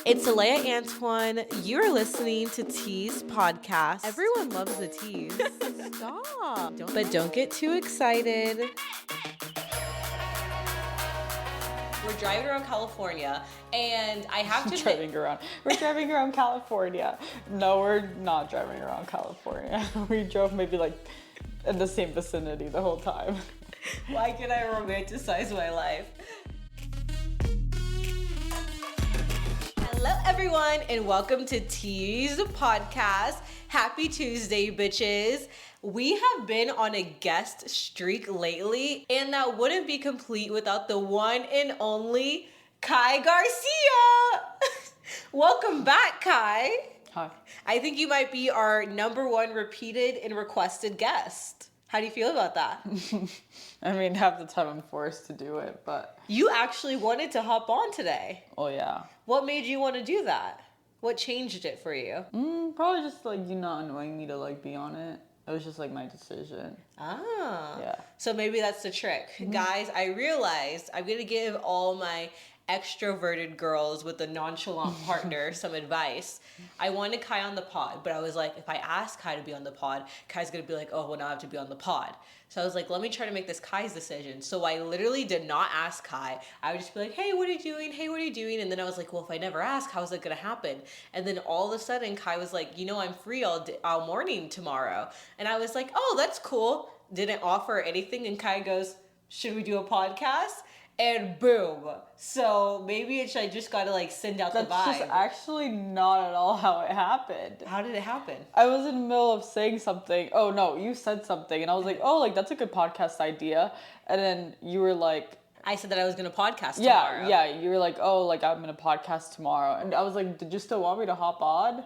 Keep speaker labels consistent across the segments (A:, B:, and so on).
A: It's Aleya Antoine. You're listening to Tease podcast. Everyone loves the tease. Stop. Don't get too excited. We're driving around California, and I have to
B: We're driving around California. No, we're not driving around California. We drove maybe like in the same vicinity the whole time.
A: Why can I romanticize my life? Hello, everyone, and welcome to Tease podcast. Happy Tuesday, bitches. We have been on a guest streak lately, and that wouldn't be complete without the one and only Kai Garcia. Welcome back, Kai.
B: Hi.
A: I think you might be our number one repeated and requested guest. How do you feel about that?
B: I mean, half the time I'm forced to do it, but...
A: You actually wanted to hop on today.
B: Oh, yeah.
A: What made you want to do that? What changed it for you?
B: Probably just, like, you not annoying me to, like, be on it. It was just, like, my decision.
A: Ah.
B: Yeah.
A: So maybe that's the trick. Guys, I realized I'm going to give all my extroverted girls with a nonchalant partner some advice. I wanted Kai on the pod, but I was like, if I ask Kai to be on the pod, Kai's going to be like, oh, well, now I have to be on the pod. So I was like, let me try to make this Kai's decision. So I literally did not ask Kai. I would just be like, hey, what are you doing? Hey, what are you doing? And then I was like, well, if I never ask, how is it going to happen? And then all of a sudden, Kai was like, I'm free all morning tomorrow. And I was like, oh, that's cool. Didn't offer anything. And Kai goes, should we do a podcast? And boom. So maybe I just got to like send out the vibe.
B: That's just actually not at all how it happened.
A: How did it happen?
B: I was in the middle of saying something. Oh, no, you said something. And I was like, oh, like, that's a good podcast idea. And then you were like...
A: I said that I was going to podcast tomorrow.
B: Yeah. You were like, oh, like, I'm going to podcast tomorrow. And I was like, did you still want me to hop on?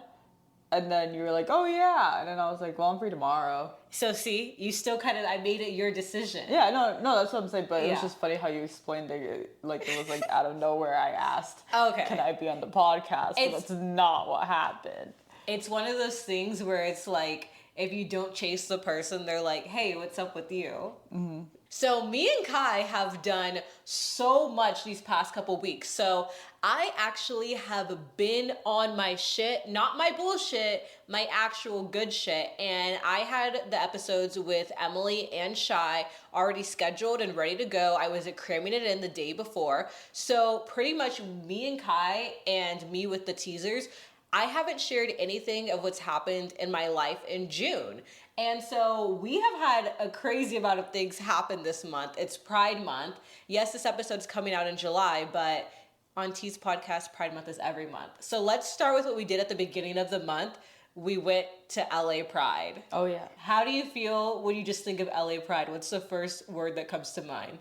B: And then you were like, oh, yeah. And then I was like, well, I'm free tomorrow.
A: So, see, you still I made it your decision.
B: Yeah, no, that's what I'm saying. But it was just funny how you explained it. Like, it was like out of nowhere I asked,
A: okay,
B: can I be on the podcast? But that's not what happened.
A: It's one of those things where it's like, if you don't chase the person, they're like, hey, what's up with you? Mm-hmm. So me and Kai have done so much these past couple weeks. So I actually have been on my shit, not my bullshit, my actual good shit. And I had the episodes with Emily and Shy already scheduled and ready to go. I was cramming it in the day before. So pretty much me and Kai and me with the teasers, I haven't shared anything of what's happened in my life in June. And so we have had a crazy amount of things happen this month. It's Pride Month. Yes, this episode's coming out in July, but on Tease Podcast, Pride Month is every month. So let's start with what we did at the beginning of the month. We went to LA Pride.
B: Oh, yeah.
A: How do you feel when you just think of LA Pride? What's the first word that comes to mind?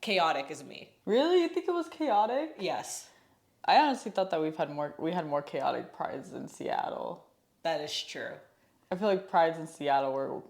A: Chaotic is me.
B: Really? You think it was chaotic?
A: Yes.
B: I honestly thought that we had more chaotic prides in Seattle.
A: That is true.
B: I feel like prides in Seattle were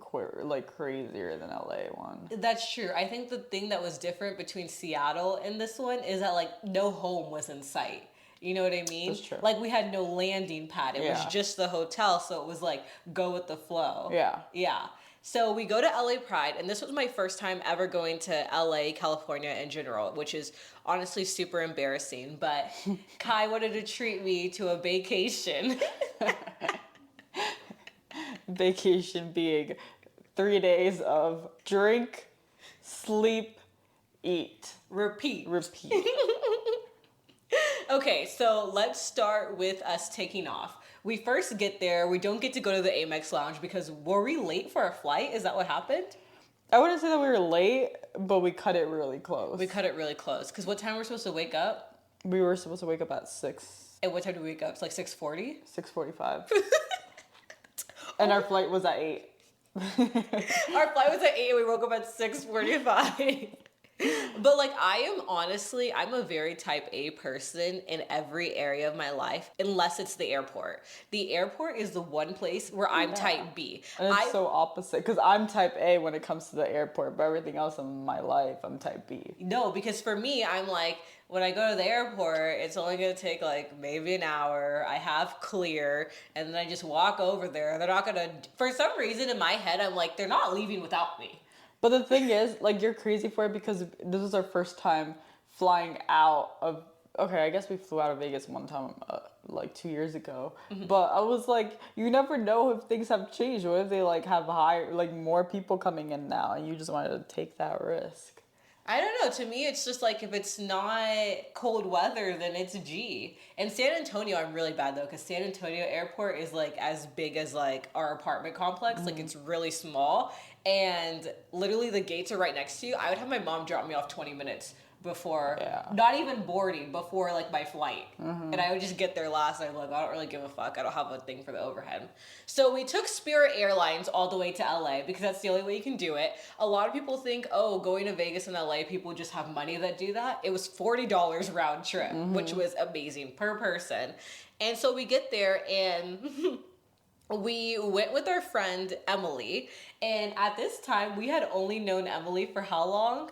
B: like crazier than LA one.
A: That's true. I think the thing that was different between Seattle and this one is that like no home was in sight. You know what I mean?
B: That's true.
A: Like we had no landing pad. It was just the hotel, so it was like go with the flow.
B: Yeah.
A: Yeah. So we go to LA Pride, and this was my first time ever going to LA, California in general, which is honestly super embarrassing. But Kai wanted to treat me to a vacation.
B: Vacation being 3 days of drink, sleep, eat.
A: Repeat.
B: Okay,
A: so let's start with us taking off. We first get there. We don't get to go to the Amex Lounge because were we late for our flight? Is that what happened?
B: I wouldn't say that we were late, but we cut it really close.
A: Because what time were we supposed to wake up?
B: We were supposed to wake up at 6.
A: And what time did we wake up? It's like 6:40?
B: 6:45. And our flight was at 8.
A: Our flight was at 8 and we woke up at 6:45. But like I'm a very type A person in every area of my life, unless it's the airport. The airport is the one place where I'm type B.
B: And it's so opposite, because I'm type A when it comes to the airport, but everything else in my life, I'm type B.
A: No, because for me, I'm like, when I go to the airport, it's only going to take like maybe an hour. I have clear, and then I just walk over there. They're not going to, for some reason in my head, I'm like, they're not leaving without me.
B: But the thing is, like, you're crazy for it because this was our first time flying out of okay, I guess we flew out of Vegas one time, like 2 years ago. But I was like, you never know if things have changed. What if they like have more people coming in now, and you just wanted to take that risk?
A: I don't know. To me, it's just like if it's not cold weather, then it's G. In San Antonio, I'm really bad though, because San Antonio airport is like as big as like our apartment complex. Like it's really small, and literally the gates are right next to you. I would have my mom drop me off 20 minutes before, not even boarding, before like my flight. And I would just get there last. I'm like, I don't really give a fuck. I don't have a thing for the overhead. So we took Spirit Airlines all the way to LA because that's the only way you can do it. A lot of people think, oh, going to Vegas and LA, people just have money that do that. It was $40 round trip, which was amazing per person. And so we get there and we went with our friend Emily. And at this time, we had only known Emily for how long?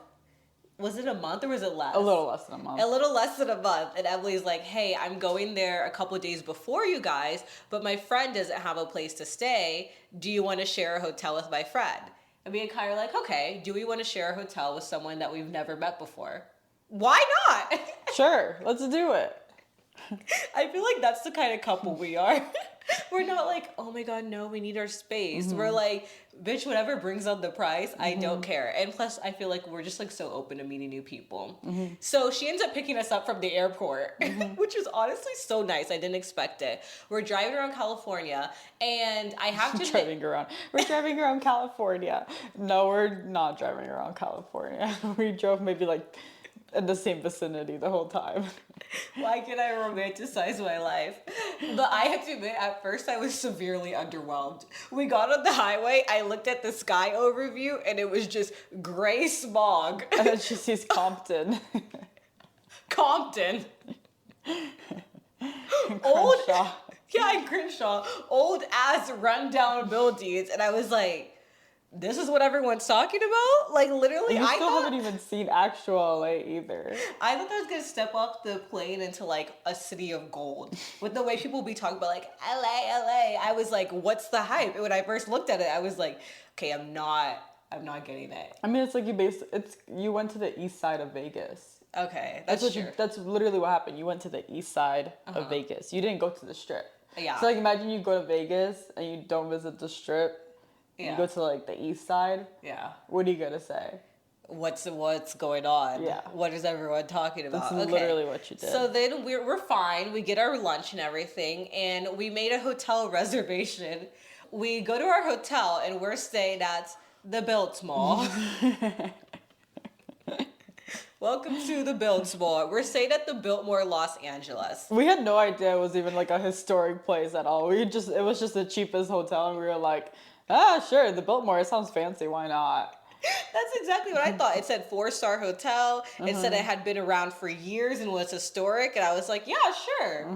A: Was it a month or was it less?
B: A little less than a month.
A: A little less than a month. And Emily's like, hey, I'm going there a couple of days before you guys, but my friend doesn't have a place to stay. Do you want to share a hotel with my friend? And me and Kai are like, okay, do we want to share a hotel with someone that we've never met before? Why not?
B: Sure, let's do it.
A: I feel like that's the kind of couple we are. We're not like, oh my God, no, we need our space. We're like, bitch, whatever brings on the price, I don't care. And plus, I feel like we're just like so open to meeting new people. So she ends up picking us up from the airport, which is honestly so nice. I didn't expect it. We're driving around California, and I have to
B: We're driving around California. No, we're not driving around California. We drove maybe like in the same vicinity the whole time.
A: Why can I romanticize my life? But I have to admit, at first I was severely underwhelmed. We got on the highway, I looked at the sky overview, and it was just gray smog.
B: And then she sees Compton.
A: Compton.
B: Old.
A: Yeah, in Crenshaw. Old ass rundown buildings. And I was like, this is what everyone's talking about? Like, literally,
B: I still haven't even seen actual LA either.
A: I thought I was gonna step off the plane into like a city of gold. With the way people be talking about like LA. I was like, what's the hype? And when I first looked at it, I was like, okay, I'm not getting it.
B: I mean, it's like you went to the east side of Vegas.
A: Okay, that's true.
B: That's literally what happened. You went to the east side of Vegas. You didn't go to the Strip.
A: Yeah.
B: So like, imagine you go to Vegas and you don't visit the Strip. Yeah. You go to like the east side.
A: Yeah.
B: What are you gonna say?
A: What's going on?
B: Yeah.
A: What is everyone talking about?
B: That's literally what you did.
A: So then we're fine. We get our lunch and everything, and we made a hotel reservation. We go to our hotel, and we're staying at the Biltmore. Welcome to the Biltmore. We're staying at the Biltmore, Los Angeles.
B: We had no idea it was even like a historic place at all. It was just the cheapest hotel, and we were like, sure, the Biltmore, it sounds fancy, why not?
A: That's exactly what I thought. It said 4-star hotel. It said it had been around for years and was historic, and I was like, yeah, sure.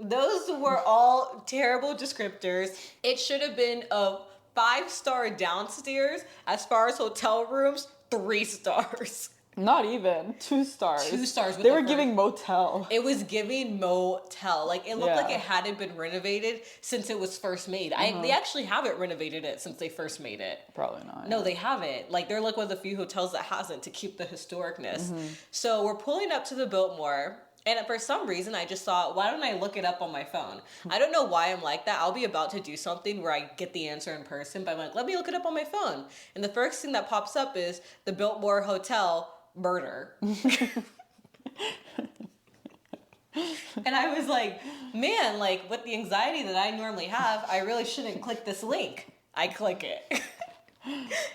A: Those were all terrible descriptors. It should have been a 5-star downstairs. As far as hotel rooms, 3 stars.
B: Not even 2 stars.
A: 2 stars.
B: They were giving motel.
A: It was giving motel. Like, it looked like it hadn't been renovated since it was first made. They actually haven't renovated it since they first made it.
B: Probably not.
A: No, they haven't. Like, they're like one of the few hotels that hasn't, to keep the historicness. So we're pulling up to the Biltmore. And for some reason, I just thought, why don't I look it up on my phone? I don't know why I'm like that. I'll be about to do something where I get the answer in person, but I'm like, let me look it up on my phone. And the first thing that pops up is the Biltmore Hotel murder. And I was like, man, like with the anxiety that I normally have, I really shouldn't click this link. I click it.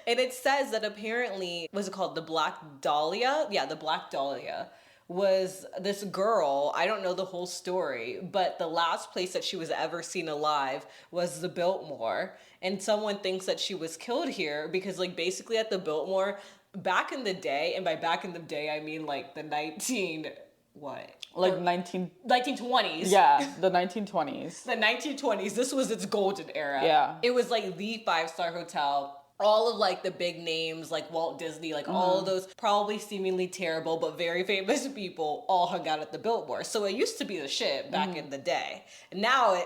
A: And it says that apparently, what's it called? The Black Dahlia? Yeah, the Black Dahlia was this girl. I don't know the whole story, but the last place that she was ever seen alive was the Biltmore. And someone thinks that she was killed here because, like, basically at the Biltmore, back in the day, and by back in the day, I mean, like, the 1920s.
B: Yeah, the 1920s.
A: The 1920s. This was its golden era.
B: Yeah.
A: It was, like, the 5-star hotel. All of, like, the big names, like Walt Disney, like, all of those probably seemingly terrible but very famous people all hung out at the Biltmore. So it used to be the shit back in the day. Now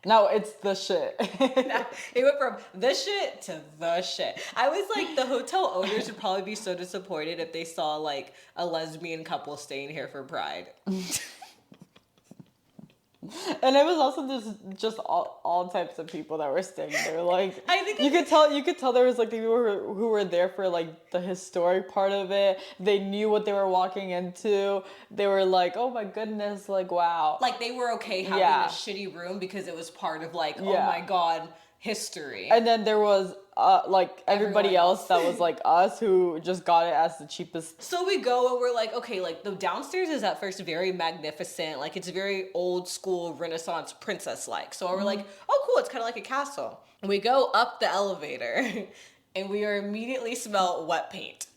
B: No, it's the shit.
A: It went from the shit to the shit. I was like, the hotel owners would probably be so disappointed if they saw like a lesbian couple staying here for Pride.
B: And it was also just all types of people that were staying there. Like
A: I think
B: you could tell there was like people who were there for like the historic part of it. They knew what they were walking into. They were like, oh my goodness, like wow.
A: like they were okay having
B: Yeah.
A: a shitty room because it was part of like, oh
B: Yeah.
A: my god, history.
B: And then there was like everybody
A: Everyone
B: else
A: else.
B: that was like us who just got it as the cheapest.
A: So we go and we're like, okay, like the downstairs is at first very magnificent. Like it's very old school Renaissance princess like. So we're like, oh cool, it's kind of like a castle. And we go up the elevator and we are immediately smell wet paint.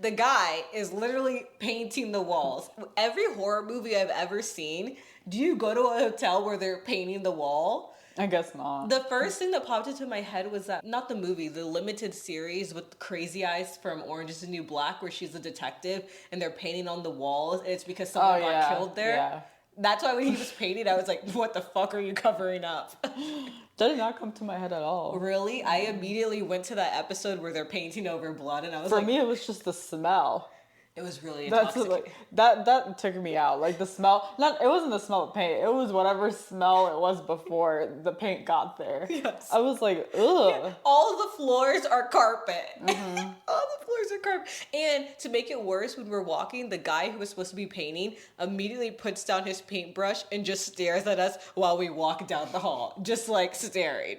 A: The guy is literally painting the walls. Every horror movie I've ever seen, do you go to a hotel where they're painting the wall?
B: I guess not.
A: The first thing that popped into my head was that, not the movie, the limited series with Crazy Eyes from Orange is the New Black, where she's a detective and they're painting on the walls and it's because someone got killed there.
B: Yeah.
A: That's why when he was painting, I was like, what the fuck are you covering up?
B: That did not come to my head at all.
A: Really? I immediately went to that episode where they're painting over blood and I was
B: For
A: like,
B: me, it was just the smell.
A: it was really
B: That's
A: intoxicating.
B: like that took me out. Like the smell. It wasn't the smell of paint. It was whatever smell it was before the paint got there.
A: Yes.
B: I was like, ugh.
A: All the floors are carpet. All the floors are carpet. And to make it worse, when we're walking, the guy who was supposed to be painting immediately puts down his paintbrush and just stares at us while we walk down the hall. Just like staring.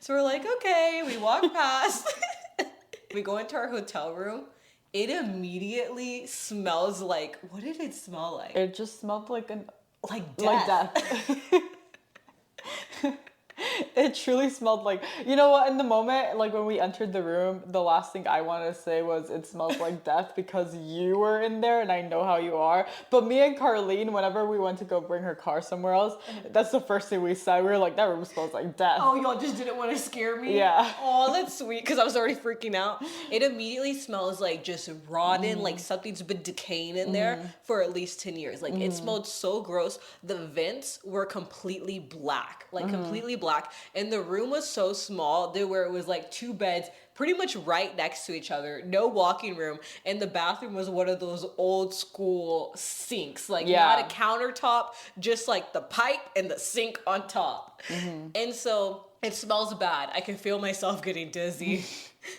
A: So we're like, okay, we walk past. We go into our hotel room. It immediately smells like, what did it smell like?
B: It just smelled like
A: Like death.
B: like death. It truly smelled like, you know what, in the moment, like when we entered the room, the last thing I wanted to say was it smells like death because you were in there and I know how you are. But me and Carlene, whenever we went to go bring her car somewhere else, that's the first thing we said. We were like, that room smells like death.
A: Oh, y'all just didn't want to scare me?
B: Yeah.
A: Oh, that's sweet, because I was already freaking out. It immediately smells like just rotten, like something's been decaying in there for at least 10 years. Like, it smelled so gross. The vents were completely black, like completely black. And the room was so small that where it was like two beds pretty much right next to each other, no walking room, and the bathroom was one of those old school sinks, like not a countertop, just like the pipe and the sink on top. And so it smells bad. I can feel myself getting dizzy.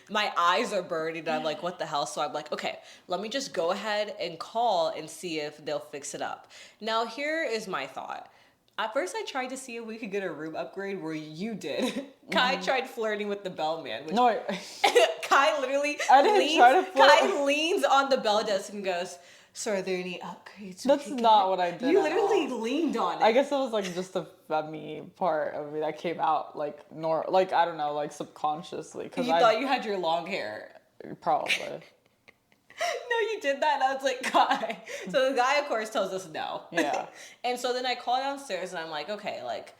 A: My eyes are burning. I'm like, what the hell? So I'm like, okay, let me just go ahead and call and see if they'll fix it up. Now, here is my thought. At first, I tried to see if we could get a room upgrade where you did. Kai tried flirting with the bellman. Which
B: No,
A: Kai literally
B: I didn't try to flirt.
A: Kai leans on the bell desk and goes, so are there any upgrades?
B: that's not what I did.
A: You
B: at
A: literally
B: all.
A: leaned on it.
B: I guess it was like just the femmy part of me that came out like like I don't know, like subconsciously because
A: you thought you had your long hair.
B: probably.
A: No, you did that, and I was like, Kai. So the guy, of course, tells us no.
B: Yeah.
A: And so then I call downstairs, and I'm like, okay, like,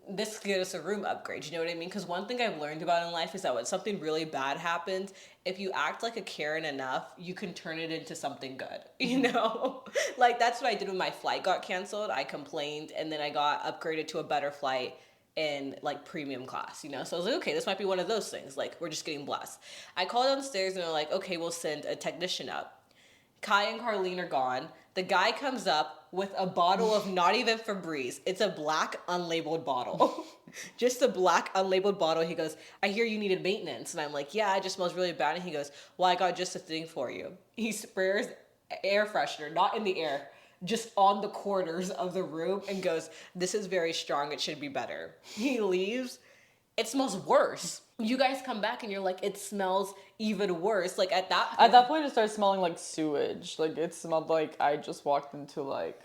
A: this could get us a room upgrade. You know what I mean? Because one thing I've learned about in life is that when something really bad happens, if you act like a Karen enough, you can turn it into something good. You know? Like, that's what I did when my flight got canceled. I complained, and then I got upgraded to a better flight in like premium class, you know? So I was like, okay, this might be one of those things. Like, we're just getting blessed. I called downstairs and they're like, okay, we'll send a technician up. Kai and Carlene are gone. The guy comes up with a bottle of not even Febreze. It's a black unlabeled bottle. Just a black unlabeled bottle. He goes, I hear you needed maintenance. And I'm like, yeah, it just smells really bad. And he goes, well, I got just a thing for you. He sprays air freshener, not in the air, just on the corners of the room and goes, this is very strong. It should be better. He leaves. It smells worse. You guys come back and you're like, it smells even worse. Like at that
B: point it started smelling like sewage. Like it smelled like I just walked into like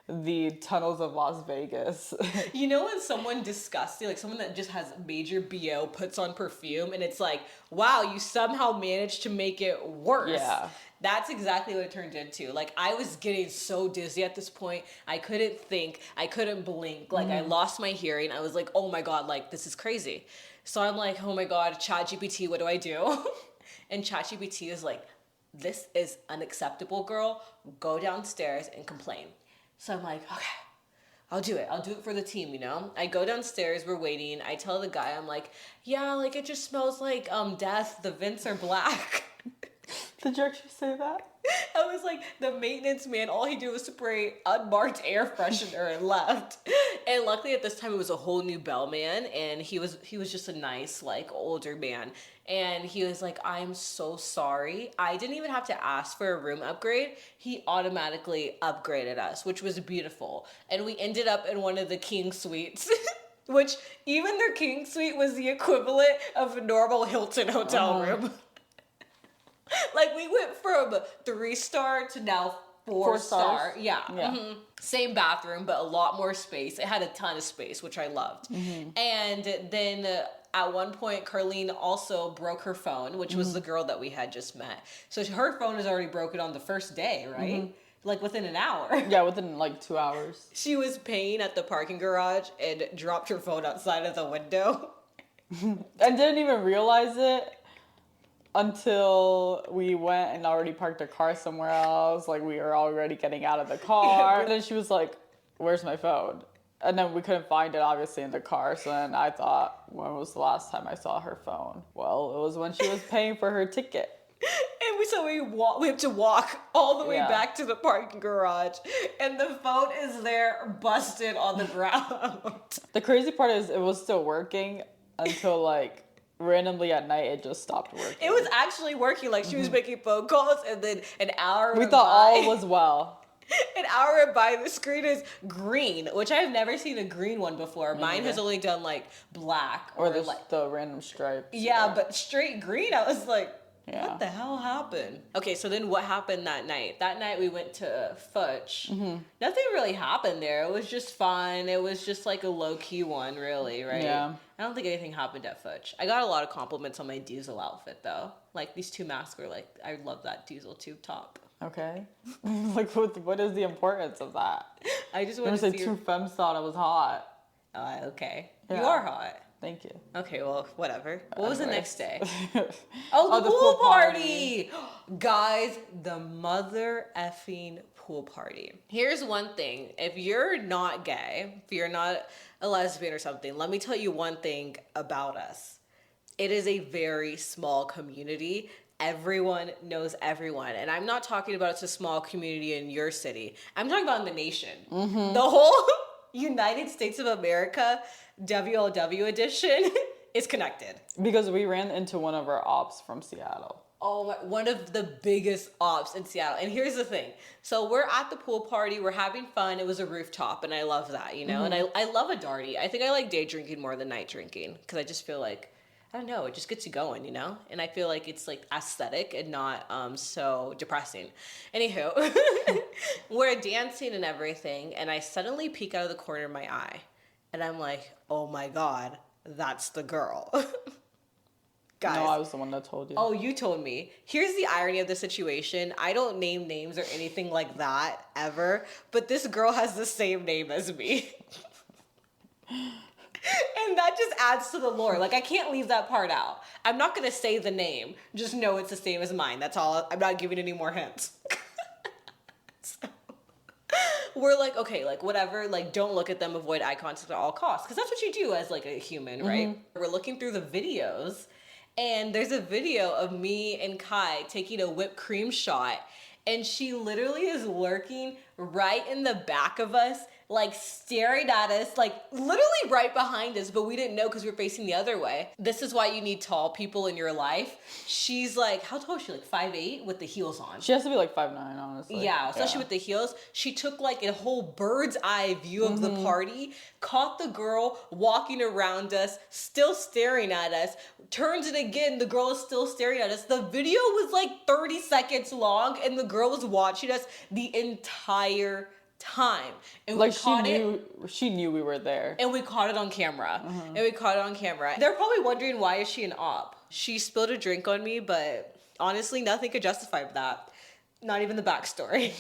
B: the tunnels of Las Vegas.
A: You know when someone disgusting, like someone that just has major BO puts on perfume and it's like, wow, you somehow managed to make it worse.
B: Yeah.
A: That's exactly what it turned into. Like, I was getting so dizzy at this point. I couldn't think. I couldn't blink. Like, I lost my hearing. I was like, oh my God, like, this is crazy. So I'm like, oh my God, ChatGPT, what do I do? And ChatGPT is like, this is unacceptable, girl. Go downstairs and complain. So I'm like, okay, I'll do it. I'll do it for the team, you know? I go downstairs, we're waiting. I tell the guy, I'm like, yeah, like it just smells like death. The vents are black.
B: Did you actually say that?
A: I was like, the maintenance man, all he did was spray unmarked air freshener and left. And luckily at this time it was a whole new bellman, and he was just a nice, like, older man. And he was like, I'm so sorry. I didn't even have to ask for a room upgrade. He automatically upgraded us, which was beautiful. And we ended up in one of the king suites. Which even their king suite was the equivalent of a normal Hilton hotel room. Like, we went from 3-star to now 4-star. Yeah. Mm-hmm. Same bathroom, but a lot more space. It had a ton of space, which I loved. Mm-hmm. And then at one point, Carlene also broke her phone, which was the girl that we had just met. So her phone is already broken on the first day, right? Mm-hmm. Like within an hour.
B: Yeah, within like 2 hours.
A: She was paying at the parking garage and dropped her phone outside of the window.
B: And didn't even realize it until we went and already parked our car somewhere else. Like, we were already getting out of the car. And then she was like, where's my phone? And then we couldn't find it, obviously, in the car. So then I thought, when was the last time I saw her phone? Well, it was when she was paying for her ticket.
A: And we have to walk all the way back to the parking garage. And the phone is there, busted on the ground.
B: The crazy part is it was still working until, like, randomly at night it just stopped working.
A: It was actually working. Like, she was making phone calls, and then an hour
B: we thought all was well.
A: An hour went by, the screen is green, which I've never seen a green one before. Mine has only done like black
B: or
A: like
B: the random stripes.
A: Yeah, but straight green. I was like, what the hell happened? Okay, so then what happened that night? That night we went to Futch. Mm-hmm. Nothing really happened there. It was just fun. It was just like a low-key one, really, right? Yeah. I don't think anything happened at Futch. I got a lot of compliments on my diesel outfit, though. Like, these two masks were like, I love that diesel tube top.
B: Okay. Like, what is the importance of that?
A: I just want to say
B: two femmes thought I was hot.
A: Okay. Yeah. You are hot.
B: Thank you.
A: Okay, well, whatever. What was the next day? The pool party! Guys, the mother effing pool party. Here's one thing. If you're not gay, if you're not a lesbian or something, let me tell you one thing about us. It is a very small community. Everyone knows everyone. And I'm not talking about it's a small community in your city. I'm talking about in the nation. Mm-hmm. The whole United States of America WLW edition is connected.
B: Because we ran into one of our ops from Seattle.
A: Oh, one of the biggest ops in Seattle. And here's the thing. So we're at the pool party. We're having fun. It was a rooftop, and I love that, you know? Mm-hmm. And I love a darty. I think I like day drinking more than night drinking because I just feel like, I don't know, it just gets you going, you know? And I feel like it's like aesthetic and not so depressing. Anywho, we're dancing and everything, and I suddenly peek out of the corner of my eye. And I'm like, oh my God, that's the girl. Guys.
B: No, I was the one that told you.
A: Oh, you told me. Here's the irony of the situation. I don't name names or anything like that ever, but this girl has the same name as me. And that just adds to the lore. Like, I can't leave that part out. I'm not going to say the name. Just know it's the same as mine. That's all. I'm not giving any more hints. So, we're like, okay, like, whatever. Like, don't look at them. Avoid eye contact at all costs. Because that's what you do as, like, a human, right? Mm-hmm. We're looking through the videos. And there's a video of me and Kai taking a whipped cream shot. And she literally is lurking right in the back of us, like staring at us, like literally right behind us, but we didn't know because we were facing the other way. This is why you need tall people in your life. She's like, how tall is she? Like 5'8" with the heels on.
B: She has to be like 5'9", honestly.
A: Yeah, especially with the heels. She took like a whole bird's eye view of the party, caught the girl walking around us, still staring at us, turns it again, the girl is still staring at us. The video was like 30 seconds long, and the girl was watching us the entire time. And
B: like, she knew we were there.
A: And we caught it on camera. They're probably wondering, why is she an op? She spilled a drink on me, but honestly, nothing could justify that. Not even the backstory.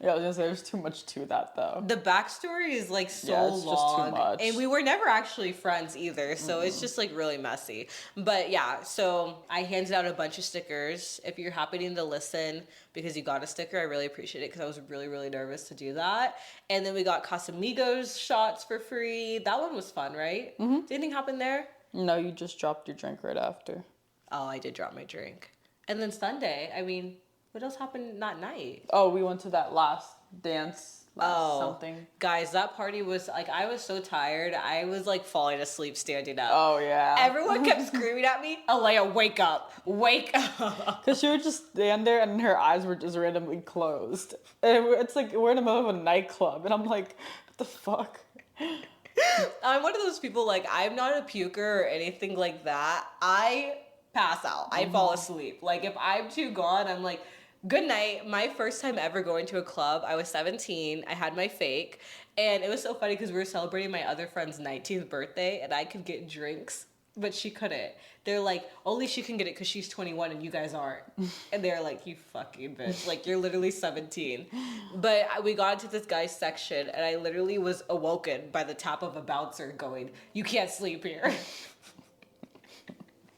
B: Yeah, I was gonna say there's too much to that though.
A: The backstory is like so
B: Yeah, it's just too
A: long,
B: much.
A: and we were never actually friends either, so it's just like really messy. But yeah, so I handed out a bunch of stickers. If you're happening to listen because you got a sticker, I really appreciate it because I was really, really nervous to do that. And then we got Casamigos shots for free. That one was fun, right? Did anything happen there?
B: No, you just dropped your drink right after.
A: Oh, I did drop my drink. And then Sunday, I mean, what else happened that night?
B: Oh, we went to that last dance. Something.
A: Guys, that party was like, I was so tired. I was like falling asleep standing up.
B: Oh, yeah.
A: Everyone kept screaming at me, Aleya, wake up, wake up.
B: Because she would just stand there and her eyes were just randomly closed. And it's like, we're in the middle of a nightclub. And I'm like, what the fuck?
A: I'm one of those people, like, I'm not a puker or anything like that. I pass out. I fall asleep. Like, if I'm too gone, I'm like, good night. My first time ever going to a club, I was 17. I had my fake. And it was so funny because we were celebrating my other friend's 19th birthday and I could get drinks, but she couldn't. They're like, only she can get it because she's 21 and you guys aren't. And they're like, you fucking bitch. Like, you're literally 17. But we got into this guy's section and I literally was awoken by the tap of a bouncer going, you can't sleep here.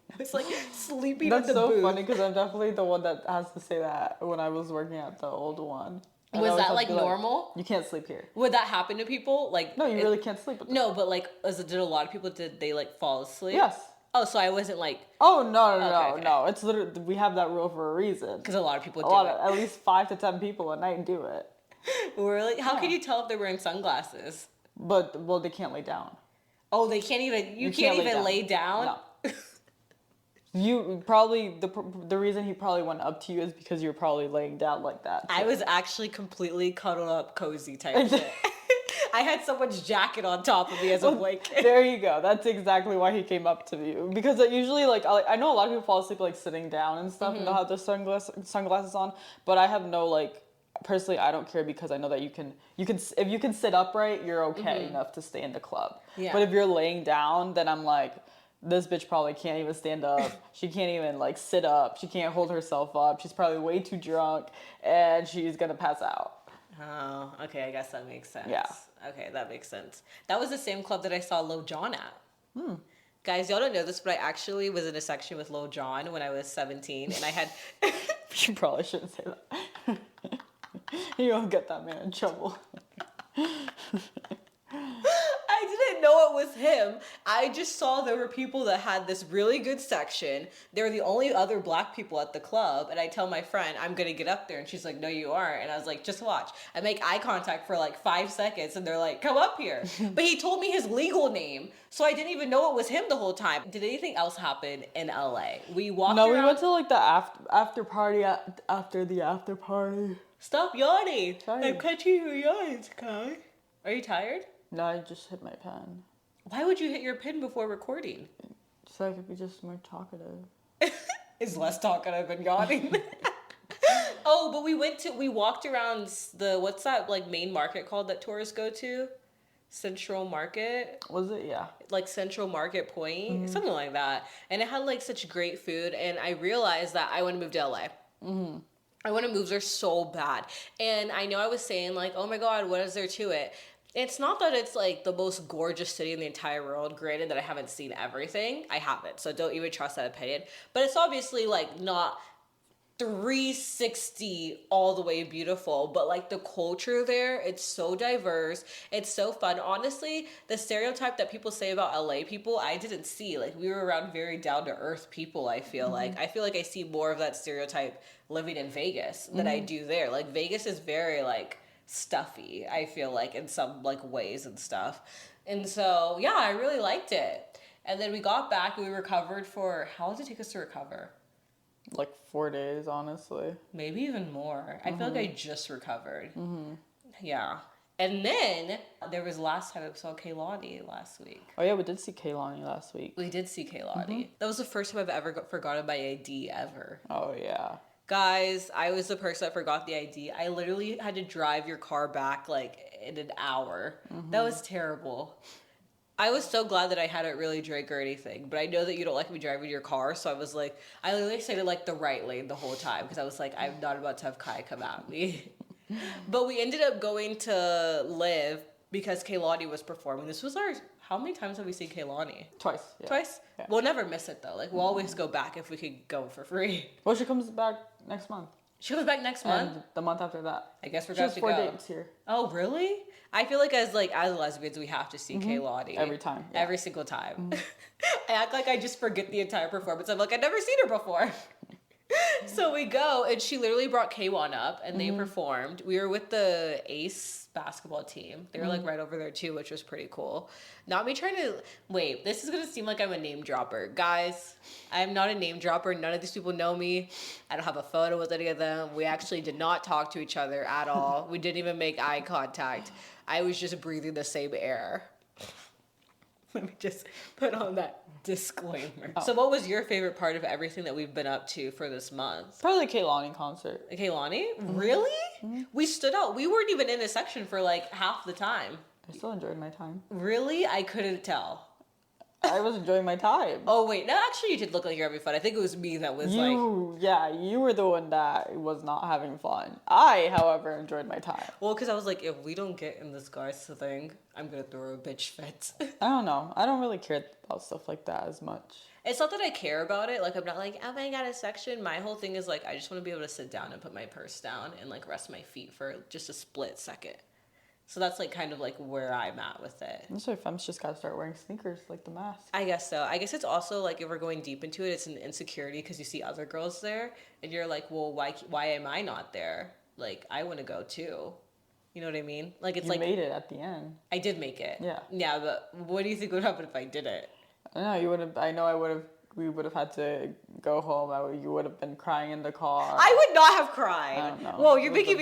A: I was like sleeping
B: That's
A: in the
B: so
A: booth.
B: funny because I'm definitely the one that has to say that when I was working at the old one. And I
A: Was
B: always
A: that
B: have
A: like
B: to be
A: normal?
B: You can't sleep here.
A: Would that happen to people? Like,
B: No, you really can't sleep with them.
A: No, but like, did a lot of people, did they like fall asleep?
B: Yes.
A: Oh, so I wasn't like,
B: Oh, no,
A: Okay.
B: no. It's literally, we have that rule for a reason.
A: because a lot of people
B: A
A: do
B: lot
A: it.
B: of, at least 5 to 10 people a night do it.
A: Really? How can you tell if they're wearing sunglasses?
B: But, well, they can't lay down.
A: Oh, they can't even, you can't even lay down?
B: No. You probably, the reason he probably went up to you is because you're probably laying down like that.
A: I was actually completely cuddled up, cozy type shit. I had someone's jacket on top of me as a blanket.
B: There you go. That's exactly why he came up to you. Because usually, like, I know a lot of people fall asleep like sitting down and stuff, and they'll have their sunglasses on. But I have no, like, personally, I don't care because I know that you can if you can sit upright, you're okay enough to stay in the club.
A: Yeah.
B: But if you're laying down, then I'm like, this bitch probably can't even stand up. She can't even like sit up. She can't hold herself up. She's probably way too drunk, and she's gonna pass out.
A: Oh, okay, I guess that makes sense.
B: Yeah.
A: Okay, that makes sense. That was the same club that I saw Lil Jon at. Guys, y'all don't know this, but I actually was in a section with Lil Jon when I was 17, and I had...
B: You probably shouldn't say that. You don't get that man in trouble.
A: I didn't know it was him. I just saw there were people that had this really good section. They were the only other black people at the club. And I tell my friend, I'm going to get up there. And she's like, no, you aren't. And I was like, just watch. I make eye contact for like 5 seconds. And they're like, come up here. But he told me his legal name. So I didn't even know it was him the whole time. Did anything else happen in LA? We walked around.
B: No, we went to like the after party after the after party.
A: Stop yawning.
B: Sorry.
A: I'm catching your yawns, Kai. Are you tired?
B: No, I just hit my pen.
A: Why would you hit your pin before recording?
B: So I could be just more talkative.
A: Is less talkative than yawning. Oh, but we walked around the, what's that like main market called that tourists go to? Central Market?
B: Was it? Yeah.
A: Like Central Market Point? Something like that. And it had like such great food. And I realized that I want to move to LA. I want to move there so bad. And I know I was saying like, oh my God, what is there to it? It's not that it's like the most gorgeous city in the entire world. Granted that I haven't seen everything. I haven't. So don't even trust that opinion. But it's obviously like not 360 all the way beautiful, but like the culture there, it's so diverse, it's so fun. Honestly, the stereotype that people say about LA people, I didn't see. Like, we were around very down to earth people. I feel like I see more of that stereotype living in Vegas than I do there. Like, Vegas is very like stuffy, I feel like, in some like ways and stuff. And so yeah, I really liked it. And then we got back and we recovered for, how long did it take us to recover?
B: Like 4 days, honestly.
A: Maybe even more. I feel like I just recovered. Yeah. And then there was last time I saw Kaylani last week.
B: Oh yeah, we did see Kaylani last week.
A: We did see Kaylani. That was the first time I've ever forgotten my ID ever.
B: Oh yeah.
A: Guys, I was the person that forgot the ID. I literally had to drive your car back like in an hour. That was terrible. I was so glad that I hadn't really drank or anything, but I know that you don't like me driving your car, so I was like, I literally stayed in like the right lane the whole time because I was like, I'm not about to have Kai come at me. But we ended up going to Live because Kaylani was performing. This was how many times have we seen Kaylani?
B: Twice. Yeah.
A: Twice?
B: Yeah.
A: We'll never miss it though. Like, we'll always go back if we could go for free.
B: Well, she comes back next month.
A: She comes back next month?
B: And the month after that.
A: I guess we're
B: She
A: going
B: has
A: to
B: 4
A: go.
B: dates here.
A: Oh, really? I feel like as lesbians, we have to see Kaylani.
B: Every time. Yeah.
A: Every single time. I act like I just forget the entire performance. I'm like, I've never seen her before. So we go, and she literally brought K1 up, and they performed. We were with the Ace basketball team. They were like right over there too, which was pretty cool. Not me trying to wait. This is gonna seem like I'm a name dropper, guys. I am not a name dropper. None of these people know me. I don't have a photo with any of them. We actually did not talk to each other at all. We didn't even make eye contact. I was just breathing the same air. Let me just put on that disclaimer. So what was your favorite part of everything that we've been up to for this month?
B: Probably the Kaylani concert.
A: Kaylani? Really? We stood out. We weren't even in a section for like half the time.
B: I still enjoyed my time.
A: Really? I couldn't tell.
B: I was enjoying my time.
A: Oh, wait. No, actually, you did look like you're having fun. I think it was me that was
B: you were the one that was not having fun. I, however, enjoyed my time.
A: Well, because I was like, if we don't get in this guy's thing, I'm going to throw a bitch fit.
B: I don't know. I don't really care about stuff like that as much.
A: It's not that I care about it. Like, I'm not like, oh my God, a section. My whole thing is like, I just want to be able to sit down and put my purse down and like rest my feet for just a split second. So that's like kind of like where I'm at with it.
B: That's why femmes just gotta start wearing sneakers like the mask.
A: I guess so. I guess it's also like if we're going deep into it, it's an insecurity because you see other girls there and you're like, well, why am I not there? Like, I want to go too. You know what I mean? Like, it's
B: you made it at the end.
A: I did make it.
B: Yeah.
A: Yeah, but what do you think would happen if I didn't?
B: I know you would have. We would have had to go home. You would have been crying in the car.
A: I would not have cried.
B: I don't know.
A: Whoa, you're making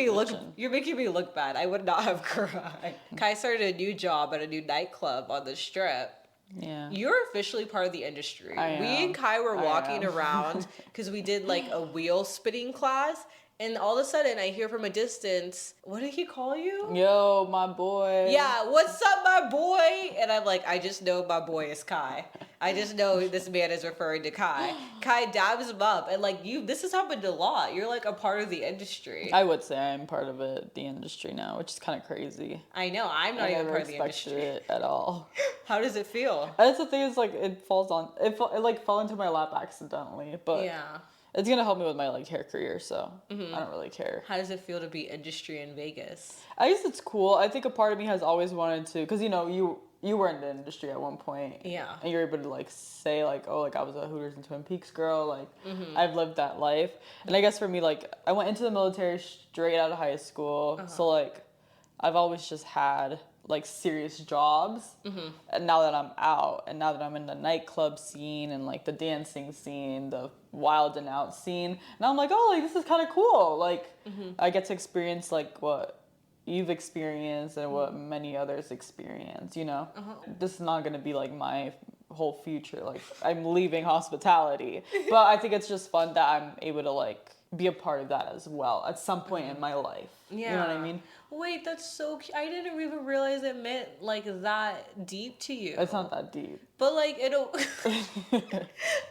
A: me look bad. I would not have cried. Kai started a new job at a new nightclub on the Strip.
B: Yeah.
A: You're officially part of the industry. We and Kai were walking around because we did like a wheel spinning class. And all of a sudden, I hear from a distance, what did he call you?
B: Yo, my boy.
A: Yeah, what's up, my boy? And I'm like, I just know my boy is Kai. I just know this man is referring to Kai. Kai dabs him up. And like, this has happened a lot. You're like a part of the industry.
B: I would say I'm part of the industry now, which is kind of crazy.
A: I know, I'm not even part of the
B: industry. I never
A: industry.
B: expected it at all.
A: How does it feel?
B: That's the thing is like, it like fell into my lap accidentally, but
A: yeah.
B: It's gonna help me with my like hair career, so I don't really care.
A: How does it feel to be industry in Vegas?
B: I guess it's cool. I think a part of me has always wanted to, because you were in the industry at one point.
A: Yeah.
B: And you're able to like say like, oh, like I was a Hooters and Twin Peaks girl, like I've lived that life. And I guess for me, like I went into the military straight out of high school, so like I've always just had like serious jobs. And now that I'm out and now that I'm in the nightclub scene and like the dancing scene, the wild and out scene, now I'm like, oh, like this is kind of cool. Like I get to experience like what you've experienced and what many others experience, you know? This is not going to be like my whole future. Like I'm leaving hospitality, but I think it's just fun that I'm able to like be a part of that as well at some point in my life.
A: Yeah.
B: You know what I mean?
A: Wait, that's so cute. I didn't even realize it meant like that deep to you.
B: It's not that deep.
A: But like it'll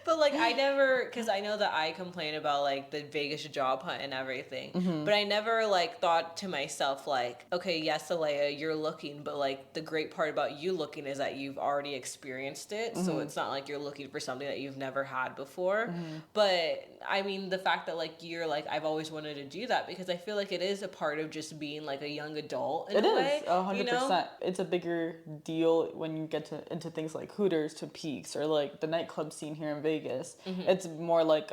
A: but like I never, because I know that I complain about like the Vegas job hunt and everything, but I never like thought to myself like, okay, yes, Aleya, you're looking, but like the great part about you looking is that you've already experienced it, so it's not like you're looking for something that you've never had before. But I mean, the fact that like you're like, I've always wanted to do that, because I feel like it is a part of just being like a young adult in a way.
B: 100%.
A: You know?
B: It's a bigger deal when you get into things like Hooters to Peaks or like the nightclub scene here in Vegas. It's more like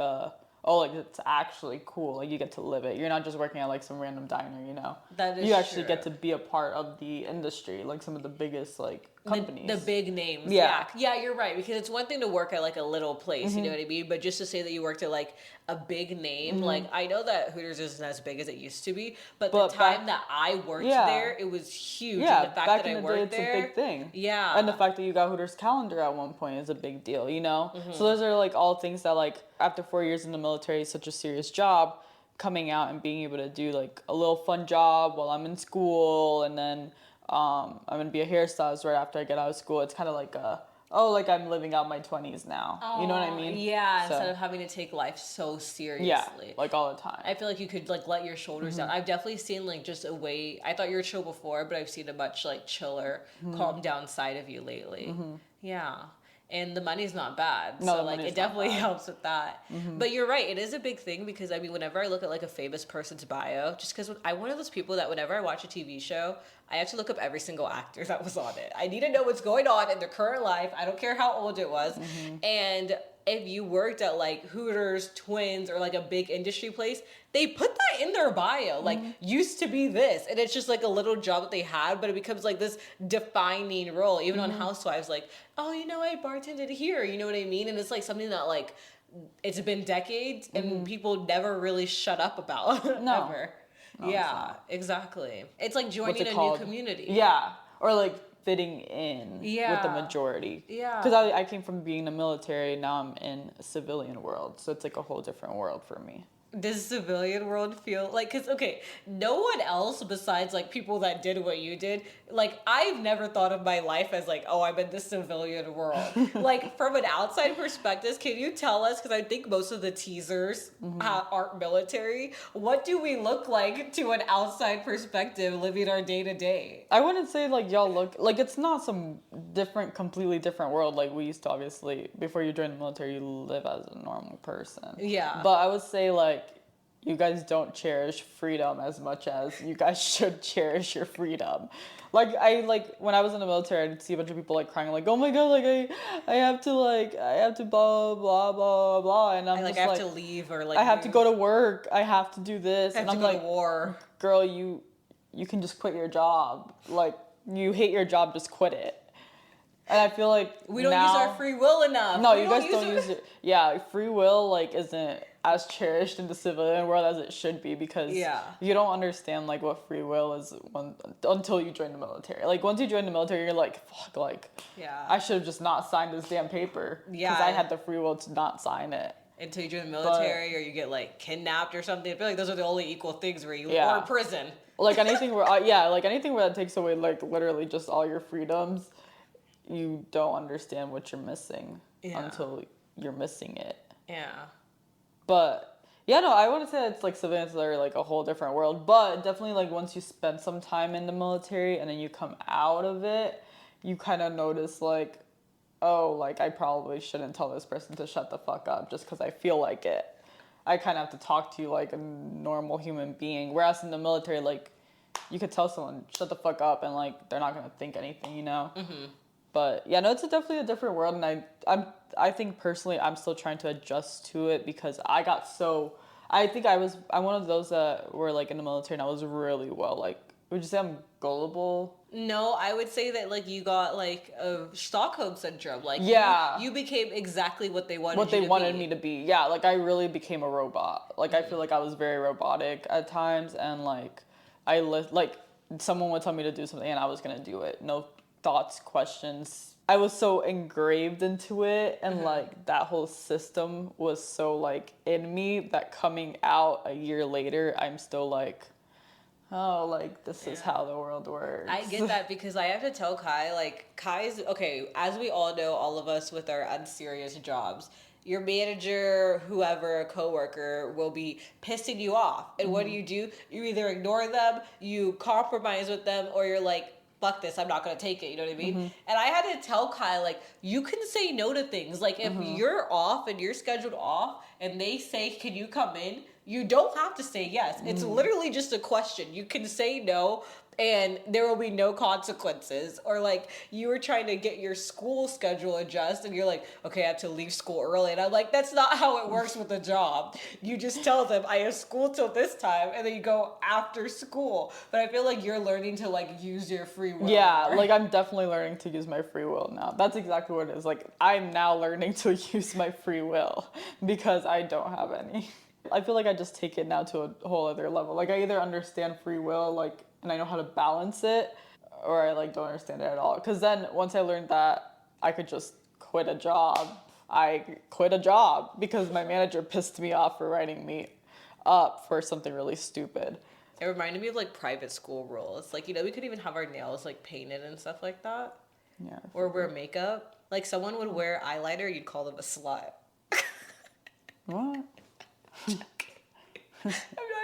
B: like it's actually cool. Like you get to live it. You're not just working at like some random diner, you know.
A: That is
B: You actually
A: true.
B: get to be a part of the industry, like some of the biggest like companies.
A: The big names.
B: Yeah.
A: Yeah, you're right. Because it's one thing to work at like a little place, you know what I mean? But just to say that you worked at like a big name, like I know that Hooters isn't as big as it used to be, but the time that I worked there, it was huge.
B: Yeah,
A: And the fact
B: back
A: that
B: in
A: I
B: the
A: worked
B: day,
A: there,
B: it's a big thing.
A: Yeah.
B: And the fact that you got Hooters calendar at one point is a big deal, you know? So those are like all things that like after 4 years in the military, such a serious job, coming out and being able to do like a little fun job while I'm in school, and then I'm gonna be a hairstylist right after I get out of school. It's kind of like a oh, like I'm living out my 20s now. You know what I mean?
A: Yeah,
B: So,
A: instead of having to take life so seriously.
B: yeah, like all the time.
A: I feel like you could like let your shoulders down. I've definitely seen like just a way. I thought you were chill before, but I've seen a much like chiller, calm down side of you lately. Yeah. And the money's not bad.
B: No,
A: So
B: the
A: like
B: money's
A: it
B: not
A: definitely
B: bad.
A: helps with that. But you're right, it is a big thing because I mean whenever I look at like a famous person's bio, just because I'm one of those people that whenever I watch a TV show, I have to look up every single actor that was on it. I need to know what's going on in their current life. I don't care how old it was. And if you worked at like Hooters, Twins, or like a big industry place, they put that in their bio. Like, used to be this. And it's just like a little job that they had, but it becomes like this defining role. Even on Housewives, like, oh, you know, I bartended here. You know what I mean? And it's like something that like, it's been decades and people never really shut up about.
B: No.
A: Ever.
B: No, it's
A: Yeah,
B: not.
A: exactly. It's like
B: What's
A: joining
B: it
A: a
B: called?
A: new community.
B: Yeah. Or like fitting in with the
A: Yeah.
B: majority.
A: Yeah.
B: Because I came from being in the military, now I'm in a civilian world. So it's like a whole different world for me.
A: Does civilian world feel like, because okay, no one else besides like people that did what you did, like I've never thought of my life as like, oh, I'm in the civilian world. Like from an outside perspective, can you tell us, because I think most of the teasers aren't military, what do we look like to an outside perspective living our day to day?
B: I wouldn't say like y'all look like it's not some different, completely different world like we used to. Obviously, before you join the military, you live as a normal person.
A: Yeah.
B: But I would say like you guys don't cherish freedom as much as you guys should cherish your freedom. Like when I was in the military, I'd see a bunch of people like crying like, oh my god, like I have to blah blah blah blah, and I'm
A: I
B: just
A: have
B: like
A: to leave or like
B: I have to
A: move.
B: go to work, I have to do this,
A: I have
B: and
A: to
B: I'm
A: go
B: like,
A: to war.
B: girl, you can just quit your job. Like you hate your job, just quit it. And I feel like
A: We don't
B: now,
A: use our free will enough.
B: no,
A: We
B: you guys don't use it. Yeah, free will like isn't as cherished in the civilian world as it should be because you don't understand like what free will is until you join the military. Like once you join the military, you're like, fuck, like I should have just not signed this damn paper because I had the free will to not sign it.
A: Until you join the military or you get like kidnapped or something. I feel like those are the only equal things where you or prison.
B: Like anything where like anything where that takes away like literally just all your freedoms, you don't understand what you're missing until you're missing it.
A: Yeah.
B: But yeah, no, I wouldn't say it's like civilians are like a whole different world, but definitely like once you spend some time in the military and then you come out of it, you kind of notice like, oh, like I probably shouldn't tell this person to shut the fuck up just because I feel like it. I kind of have to talk to you like a normal human being. Whereas in the military, like you could tell someone shut the fuck up and like they're not gonna think anything, you know. But yeah, no, it's definitely a different world, and I think personally I'm still trying to adjust to it because I think I'm one of those that were like in the military and I was really well like, would you say I'm gullible?
A: No, I would say that like you got like a Stockholm syndrome. Like you became exactly what they wanted
B: me to be. Yeah, like I really became a robot. Like I feel like I was very robotic at times, and like like someone would tell me to do something and I was gonna do it. No thoughts, questions. I was so engraved into it, and like that whole system was so like in me that coming out a year later, I'm still like, oh, like this is how the world works.
A: I get that because I have to tell Kai, like Kai's okay, as we all know, all of us with our unserious jobs, your manager, whoever, a coworker will be pissing you off. And what do? You either ignore them, you compromise with them, or you're like, fuck this, I'm not gonna take it, you know what I mean? And I had to tell Kai, like, you can say no to things. Like, if you're off and you're scheduled off and they say, can you come in? You don't have to say yes. It's literally just a question. You can say no and there will be no consequences. Or like you were trying to get your school schedule adjusted and you're like, okay, I have to leave school early. And I'm like, that's not how it works with a job. You just tell them I have school till this time and then you go after school. But I feel like you're learning to like use your free will.
B: Yeah, like I'm definitely learning to use my free will now. That's exactly what it is. Like I'm now learning to use my free will because I don't have any. I feel like I just take it now to a whole other level. Like I either understand free will, like, and I know how to balance it, or I like don't understand it at all. Because then once I learned that, I could just quit a job. I quit a job because my manager pissed me off for writing me up for something really stupid.
A: It reminded me of like private school rules. Like, you know, we could even have our nails like painted and stuff like that.
B: Yeah.
A: Or wear makeup. Like someone would wear eyeliner, you'd call them a slut.
B: What?
A: I'm not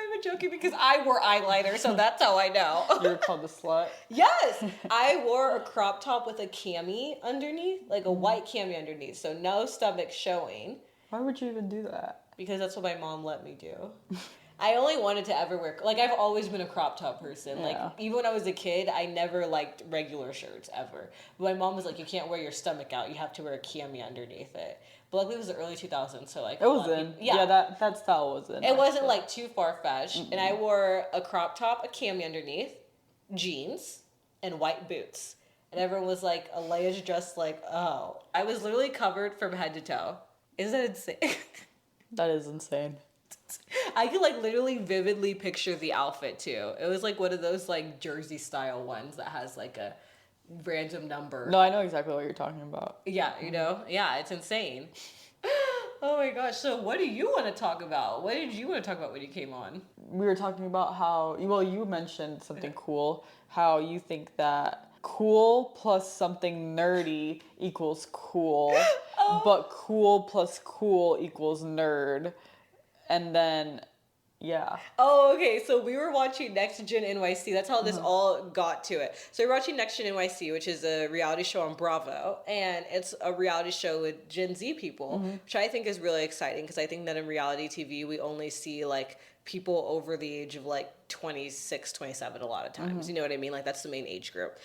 A: even joking because I wore eyeliner, so that's how I know.
B: You were called a slut?
A: Yes! I wore a crop top with a cami underneath, like a white cami underneath, so no stomach showing.
B: Why would you even do that?
A: Because that's what my mom let me do. I only wanted to ever wear, like, I've always been a crop top person.
B: Yeah.
A: Like, even when I was a kid, I never liked regular shirts, ever. But my mom was like, you can't wear your stomach out. You have to wear a cami underneath it. But luckily, it was the early 2000s, so, like...
B: It was in. Yeah, that style was in.
A: It wasn't, like, too far-fetched. And I wore a crop top, a cami underneath, jeans, and white boots. And everyone was like, Aleya's dressed like, oh. I was literally covered from head to toe. Isn't that insane?
B: That is insane.
A: I could like literally vividly picture the outfit too. It was like one of those like jersey style ones that has like a random number.
B: No, I know exactly what you're talking about.
A: Yeah, you know? Yeah, it's insane. Oh my gosh. So what do you want to talk about? What did you want to talk about when you came on?
B: We were talking about how, well, you mentioned something cool, how you think that cool plus something nerdy equals cool, but cool plus cool equals nerd. And then, yeah.
A: Oh, okay. So we were watching Next Gen NYC. That's how this all got to it. So we're watching Next Gen NYC, which is a reality show on Bravo. And it's a reality show with Gen Z people, which I think is really exciting because I think that in reality TV, we only see like people over the age of like 26, 27 a lot of times. You know what I mean? Like that's the main age group.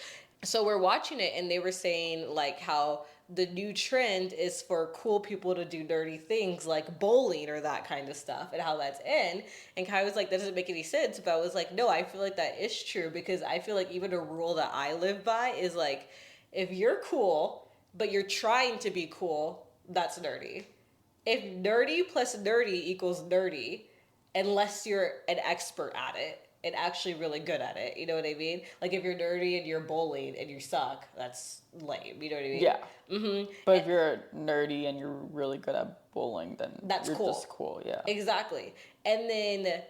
A: So we're watching it and they were saying like how the new trend is for cool people to do dirty things like bowling or that kind of stuff and how that's in. And Kai was like, that doesn't make any sense. But I was like, no, I feel like that is true because I feel like even a rule that I live by is like, if you're cool, but you're trying to be cool, that's nerdy. If nerdy plus nerdy equals nerdy, unless you're an expert at it and actually really good at it, you know what I mean? Like if you're nerdy and you're bowling and you suck, that's lame, you know what I mean?
B: Yeah. But if you're nerdy and you're really good at bowling, then
A: that's
B: you're
A: cool.
B: just cool, yeah.
A: Exactly. And then,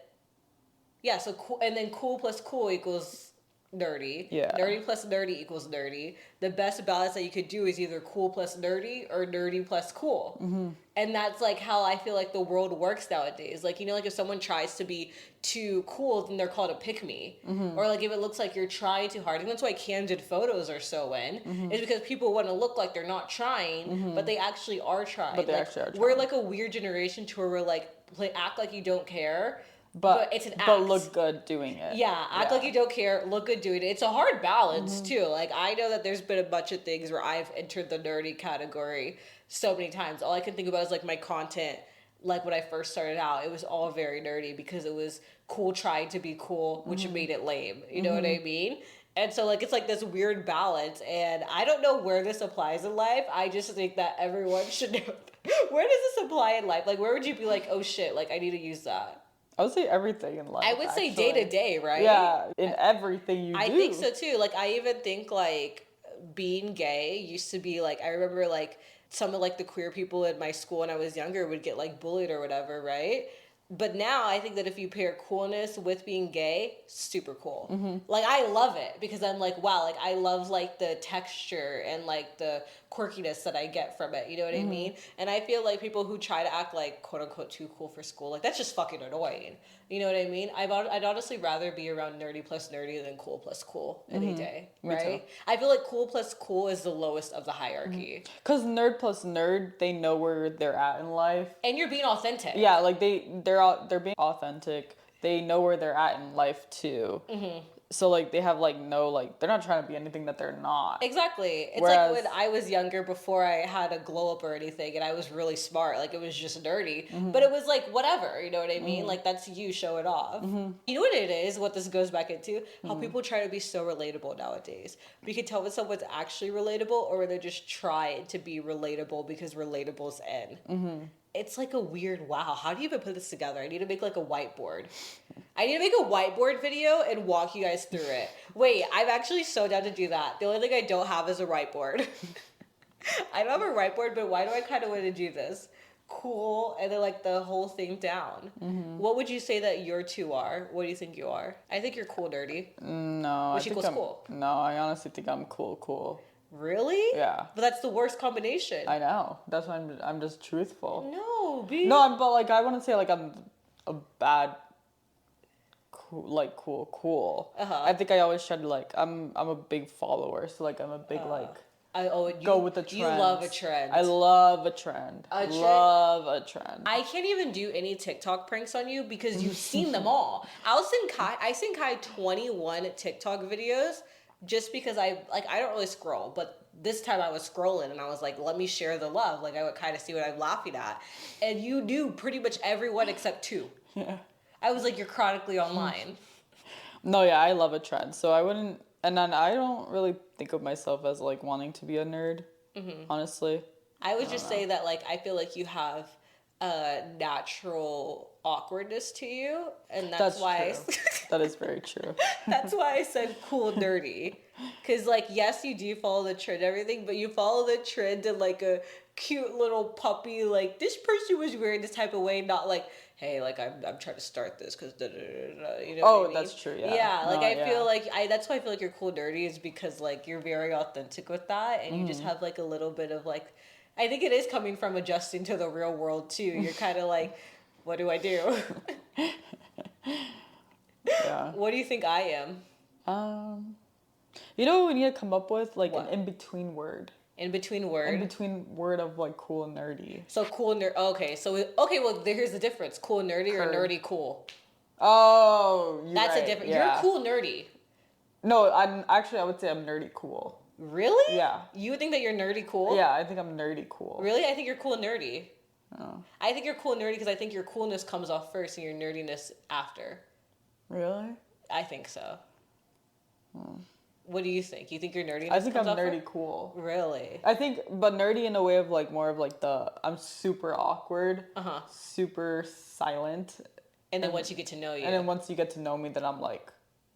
A: yeah, so cool, and then cool plus cool equals nerdy.
B: Yeah.
A: Nerdy plus nerdy equals nerdy. The best balance that you could do is either cool plus nerdy or nerdy plus cool. And that's like how I feel like the world works nowadays. Like, you know, like if someone tries to be too cool, then they're called a pick-me. Or like if it looks like you're trying too hard. And that's why candid photos are so in. Is because people want to look like they're not trying, but they actually are trying.
B: But they
A: like,
B: actually are trying.
A: We're like a weird generation to where we're like, act like you don't care. But it's an act.
B: But look good doing it.
A: Yeah, act like you don't care, look good doing it. It's a hard balance, too. Like, I know that there's been a bunch of things where I've entered the nerdy category so many times. All I can think about is, like, my content. Like, when I first started out, it was all very nerdy because it was cool trying to be cool, which made it lame. You know what I mean? And so, like, it's like this weird balance. And I don't know where this applies in life. I just think that everyone should know. Where does this apply in life? Like, where would you be like, oh, shit, like, I need to use that?
B: I would say everything in life.
A: I would say day to day, right?
B: Yeah, in everything you do.
A: I think so too. Like I even think like being gay used to be like I remember like some of like the queer people in my school when I was younger would get like bullied or whatever, right? But now I think that if you pair coolness with being gay, super cool. Like I love it because I'm like, wow, like I love like the texture and like the quirkiness that I get from it. You know what I mean? And I feel like people who try to act like quote unquote too cool for school, like that's just fucking annoying. You know what I mean? I'd honestly rather be around nerdy plus nerdy than cool plus cool any day, right? I feel like cool plus cool is the lowest of the hierarchy.
B: Because nerd plus nerd, they know where they're at in life.
A: And you're being authentic.
B: Yeah, like they're being authentic. They know where they're at in life too. So like they have like no like they're not trying to be anything that they're not.
A: Exactly. It's like when I was younger before I had a glow up or anything and I was really smart. Like it was just nerdy. But it was like whatever, you know what I mean? Like that's you, show it off. You know what it is, what this goes back into? How people try to be so relatable nowadays. You can tell when someone's actually relatable or when they're just trying to be relatable because relatable's in. It's like a weird, wow, how do you even put this together? I need to make like a whiteboard. I need to make a whiteboard video and walk you guys through it. Wait, I'm actually so down to do that. The only thing I don't have is a whiteboard. I don't have a whiteboard, but why do I kind of want to do this? Cool, and then like the whole thing down. What would you say that your two are? What do you think you are? I think you're cool nerdy.
B: No,
A: Which equals cool.
B: No, I honestly think I'm cool.
A: Really?
B: Yeah.
A: But that's the worst combination.
B: I know. That's why I'm just truthful.
A: No, be.
B: No, but like I wouldn't say like I'm a bad cool.
A: Uh-huh.
B: I think I always try to like I'm a big follower, so like I'm a big like go with the trend.
A: You love a trend.
B: I love a trend. Love a trend.
A: I can't even do any TikTok pranks on you because you've seen them all. I sent Kai 21 TikTok videos just because I don't really scroll, but this time I was scrolling and I was like, let me share the love. Like I would kind of see what I'm laughing at. And you do pretty much every one except 2.
B: Yeah.
A: I was like, you're chronically online.
B: No, yeah, I love a trend. So I wouldn't, and then I don't really think of myself as like wanting to be a nerd, honestly.
A: I would just say that like I feel like you have a natural awkwardness to you, and that's why
B: true. That is very true.
A: that's why I said cool nerdy. Cause like yes, you do follow the trend and everything, but you follow the trend in like a cute little puppy, like this person was wearing this type of way, not like, hey, like I'm trying to start this because you know. What I mean?
B: That's true. Yeah.
A: Yeah, like
B: No,
A: I feel like that's why I feel like you're cool nerdy is because like you're very authentic with that, and you just have like a little bit of like, I think it is coming from adjusting to the real world too. You're kind of like, what do I do?
B: Yeah.
A: What do you think I am?
B: You know what we need to come up with like
A: What?
B: an in-between word.
A: In between word.
B: In between word of like cool and nerdy.
A: So cool nerd. Okay, well here's the difference: cool nerdy or nerdy cool.
B: Oh,
A: That's
B: right,
A: a different.
B: yeah.
A: You're cool nerdy.
B: No, I would say I'm nerdy cool.
A: Really?
B: Yeah.
A: You think that you're nerdy cool?
B: Yeah, I think I'm nerdy cool.
A: Really? I think you're cool nerdy.
B: Oh.
A: I think you're cool nerdy because I think your coolness comes off first and your nerdiness after.
B: Really?
A: I think so. What do you think? You think your nerdiness?
B: I think I'm
A: comes off
B: nerdy
A: first?
B: cool.
A: Really?
B: I think, but nerdy in a way of like more of like I'm super awkward, super silent.
A: And then once you get to know you.
B: And then once you get to know me, then I'm like,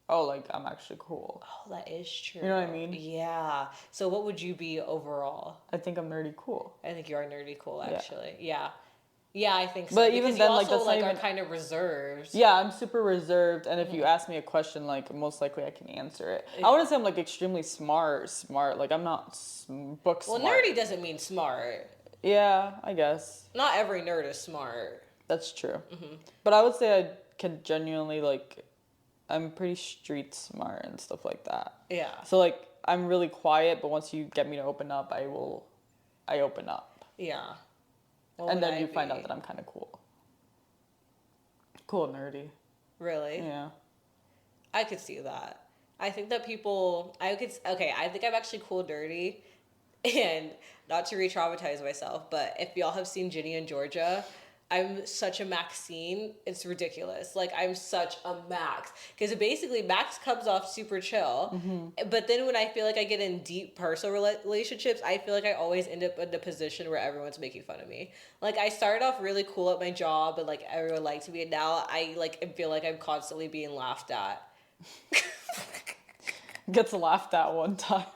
B: oh, like I'm actually cool.
A: Oh, that is true.
B: You know what I mean?
A: Yeah. So what would you be overall?
B: I think I'm nerdy cool.
A: I think you are nerdy cool, actually. Yeah. Yeah, I think so.
B: But
A: because
B: even then,
A: you
B: like,
A: also
B: that's
A: like
B: not
A: are
B: even...
A: kind of reserved.
B: Yeah, I'm super reserved, and if you ask me a question, like most likely I can answer it. I wouldn't say I'm like extremely smart. Like I'm not book smart.
A: Well, nerdy doesn't mean smart.
B: Yeah, I guess.
A: Not every nerd is smart.
B: That's true. But I would say I can genuinely like, I'm pretty street smart and stuff like that.
A: Yeah.
B: So like I'm really quiet, but once you get me to open up, I open up.
A: Yeah.
B: And then you find out that I'm kind of cool. Cool nerdy.
A: Really?
B: Yeah.
A: I could see that. I think that I think I'm actually cool nerdy. And not to re-traumatize myself, but if y'all have seen Ginny and Georgia, I'm such a Maxine. It's ridiculous. Like, I'm such a Max. Because basically, Max comes off super chill. But then when I feel like I get in deep personal relationships, I feel like I always end up in a position where everyone's making fun of me. Like, I started off really cool at my job and, like, everyone liked me. And now I, like, feel like I'm constantly being laughed at.
B: Gets laughed at one time.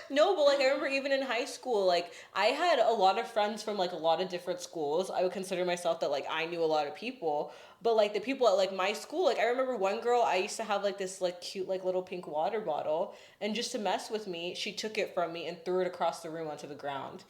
A: No, but like I remember even in high school, like I had a lot of friends from like a lot of different schools. I would consider myself that like I knew a lot of people, but like the people at like my school, like I remember one girl, I used to have like this like cute like little pink water bottle, and just to mess with me, she took it from me and threw it across the room onto the ground.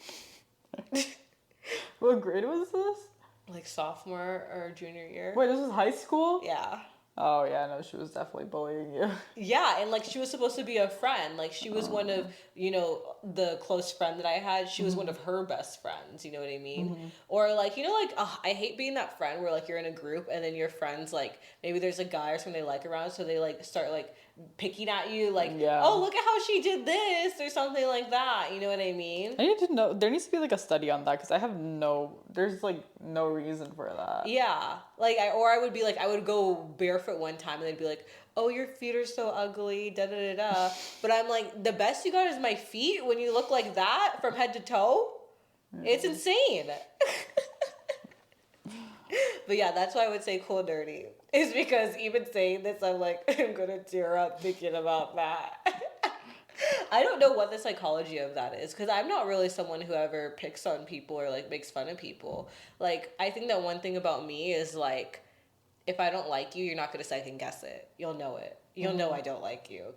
B: What grade was this?
A: Like sophomore or junior year.
B: Wait, this was high school?
A: Yeah.
B: Oh, yeah, no, she was definitely bullying you.
A: Yeah, and, like, she was supposed to be a friend. Like, she was one of, you know, the close friend that I had. She was one of her best friends, you know what I mean? Or, like, you know, like, I hate being that friend where, like, you're in a group and then your friends, like, maybe there's a guy or something they like around, so they, like, start, like, picking at you, like, oh, look at how she did this, or something like that, you know what I mean?
B: I need to know, there needs to be, like, a study on that, because there's, like, no reason for that.
A: Yeah, like, I would be, like, I would go barefoot one time, and they'd be like, oh, your feet are so ugly, da-da-da-da, but I'm like, the best you got is my feet when you look like that from head to toe? It's insane. But yeah, that's why I would say cool nerdy. Is because even saying this, I'm like, I'm gonna tear up thinking about that. I don't know what the psychology of that is, because I'm not really someone who ever picks on people or like makes fun of people. Like, I think that one thing about me is like, if I don't like you, you're not gonna second guess it. You'll know it. You'll know I don't like you.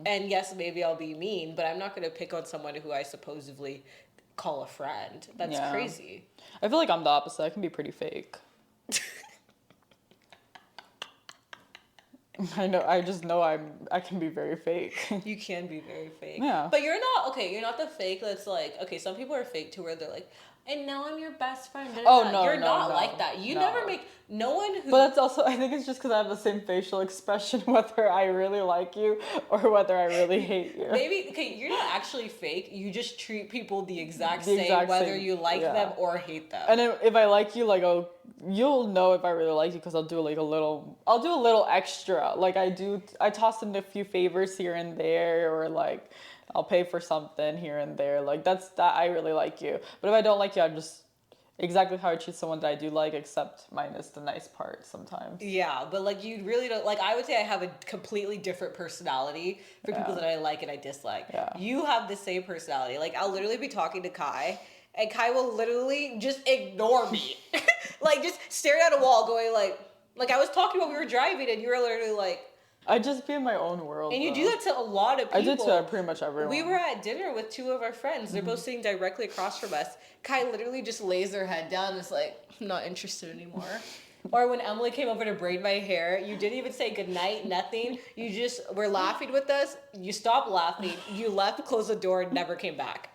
A: And yes, maybe I'll be mean, but I'm not gonna pick on someone who I supposedly call a friend. That's crazy.
B: I feel like I'm the opposite. I can be pretty fake. I know. I just know I can be very fake.
A: You can be very fake.
B: Yeah.
A: But you're not, okay, you're not the fake that's like, okay, some people are fake to where they're like, and now I'm your best friend.
B: Oh, no,
A: you're
B: no,
A: not
B: no,
A: like that. You
B: no.
A: never make, no one who...
B: But that's also, I think it's just because I have the same facial expression, whether I really like you or whether I really hate you.
A: Maybe, okay, you're not actually fake. You just treat people the exact same, whether you like them or hate them.
B: And if I like you, like, you'll know if I really like you because I'll do a little extra. Like I toss in a few favors here and there, or like I'll pay for something here and there. Like that I really like you. But if I don't like you, I'm just exactly how I treat someone that I do like, except minus the nice part sometimes.
A: Yeah, but like you really don't, like I would say I have a completely different personality for people that I like and I dislike.
B: Yeah.
A: You have the same personality. Like I'll literally be talking to Kai and Kai will literally just ignore me. Like just staring at a wall going like I was talking while we were driving and you were literally like...
B: I just be in my own world.
A: And you do that to a lot of people.
B: I did to pretty much everyone.
A: We were at dinner with two of our friends. They're both sitting directly across from us. Kai literally just lays their head down and is like, I'm not interested anymore. Or when Emily came over to braid my hair, you didn't even say goodnight, nothing. You just were laughing with us. You stopped laughing. You left, closed the door, and never came back.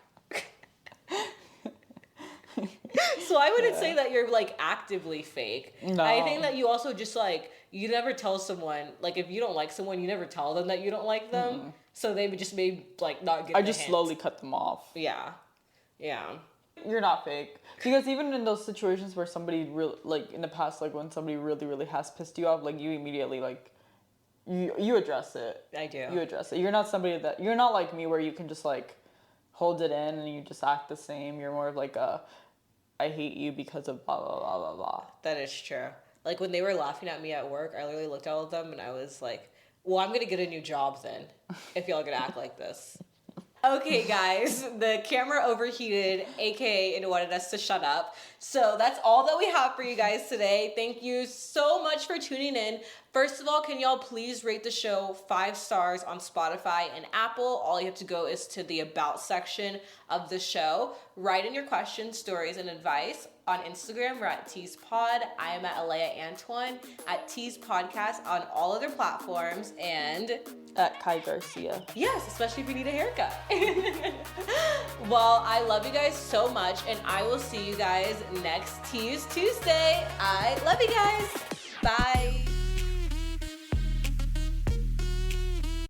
A: So I wouldn't say that you're like actively fake.
B: No.
A: I think that you also just like, you never tell someone, like if you don't like someone, you never tell them that you don't like them. So they would just maybe like not get
B: I just slowly cut them off.
A: Yeah. Yeah.
B: You're not fake. Because even in those situations where somebody really, like in the past, like when somebody really, really has pissed you off, like you immediately like, you address it.
A: I do.
B: You address it. You're not somebody you're not like me where you can just like hold it in and you just act the same. You're more of like I hate you because of blah, blah, blah, blah, blah.
A: That is true. Like when they were laughing at me at work, I literally looked at all of them and I was like, well, I'm going to get a new job then if y'all are going to act like this. Okay, guys, the camera overheated, aka it wanted us to shut up. So that's all that we have for you guys today. Thank you so much for tuning in. First of all, can y'all please rate the show 5 stars on Spotify and Apple? All you have to go is to the About section of the show. Write in your questions, stories, and advice. On Instagram, we're at Tease Pod. I am at Aleya Antoine at Tease Podcast on all other platforms. And
B: at Kai Garcia.
A: Yes, especially if you need a haircut. Well, I love you guys so much, and I will see you guys next Tease Tuesday. I love you guys.